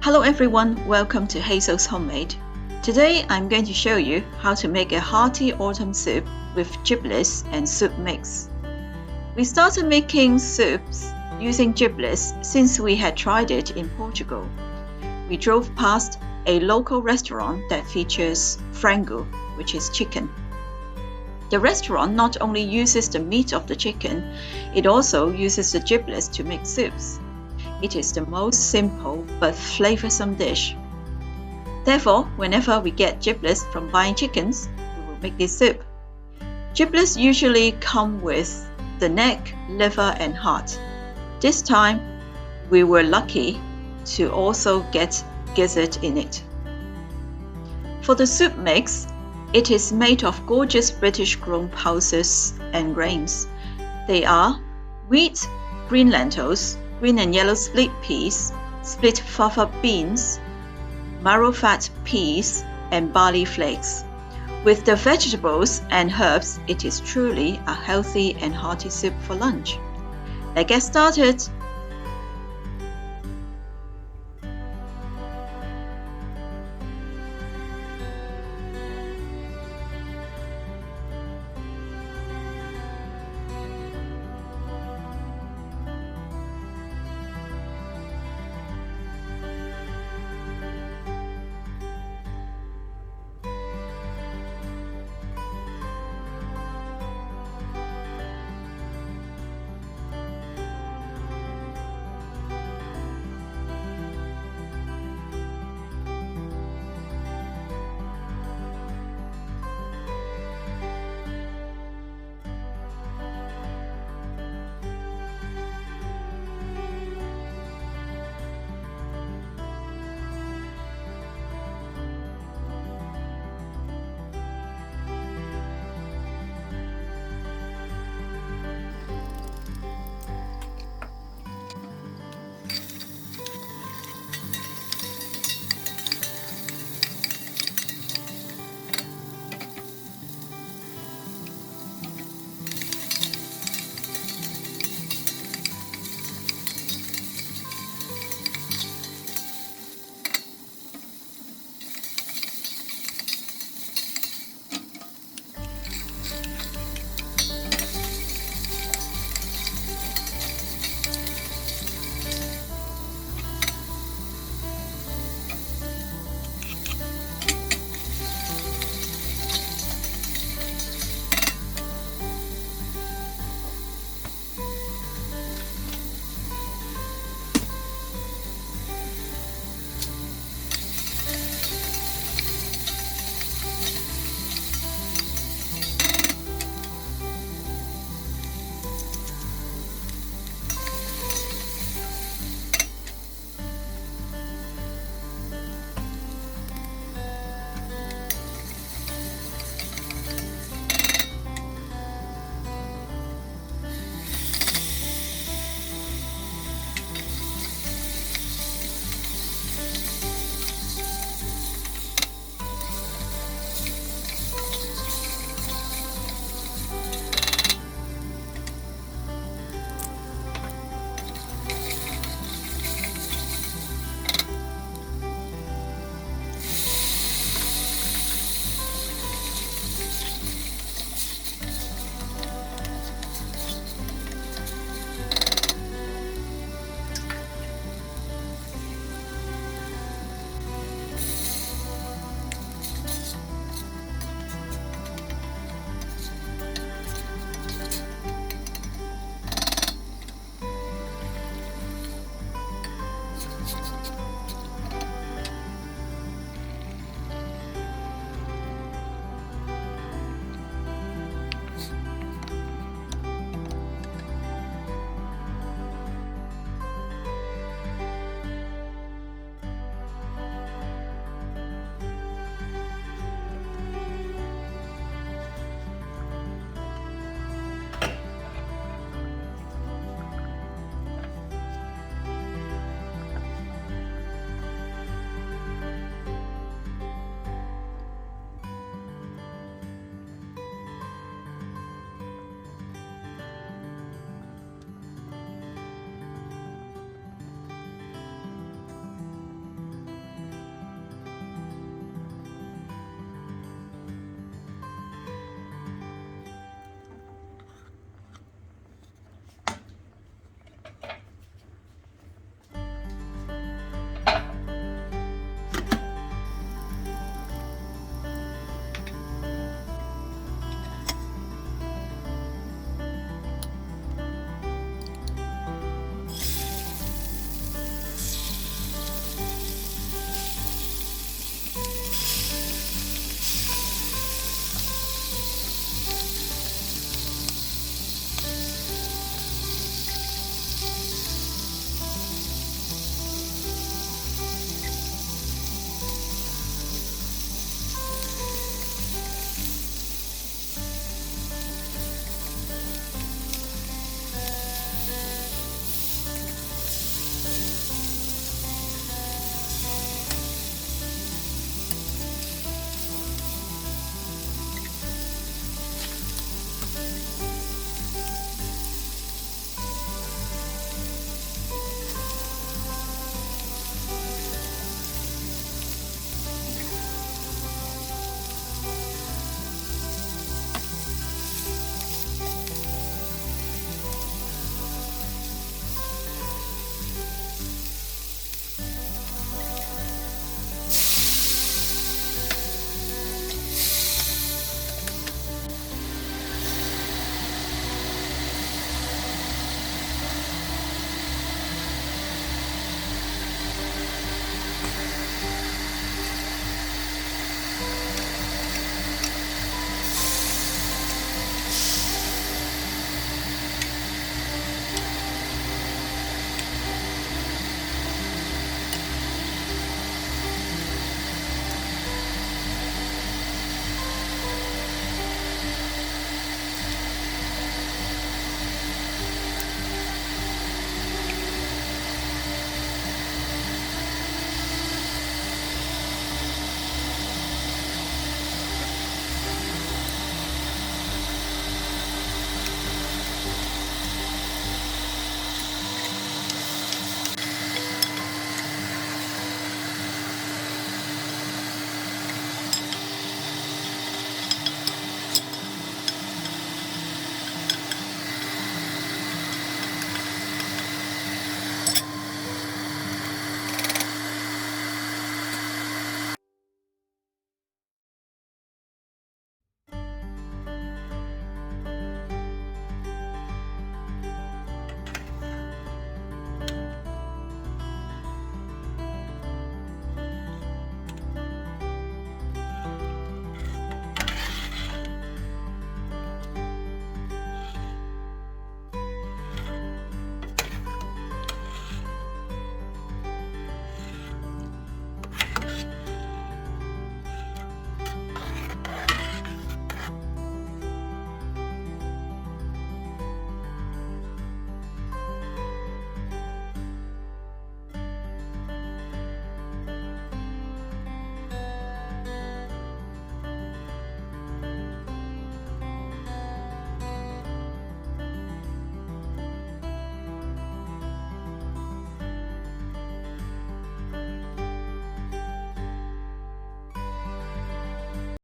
Hello everyone, welcome to Hazel's Homemade. Today I'm going to show you how to make a hearty autumn soup with giblets and soup mix. We started making soups using giblets since we had tried it in Portugal. We drove past a local restaurant that features frango, which is chicken. The restaurant not only uses the meat of the chicken, it also uses the giblets to make soups. It is the most simple but flavorsome dish. Therefore, whenever we get giblets from buying chickens, we will make this soup. Giblets usually come with the neck, liver, and heart. This time, we were lucky to also get gizzard in it. For the soup mix, it is made of gorgeous British-grown pulses and grains. They are wheat, green lentils, green and yellow split peas, split fava beans, marrowfat peas, and barley flakes. With the vegetables and herbs, it is truly a healthy and hearty soup for lunch. Let's get started!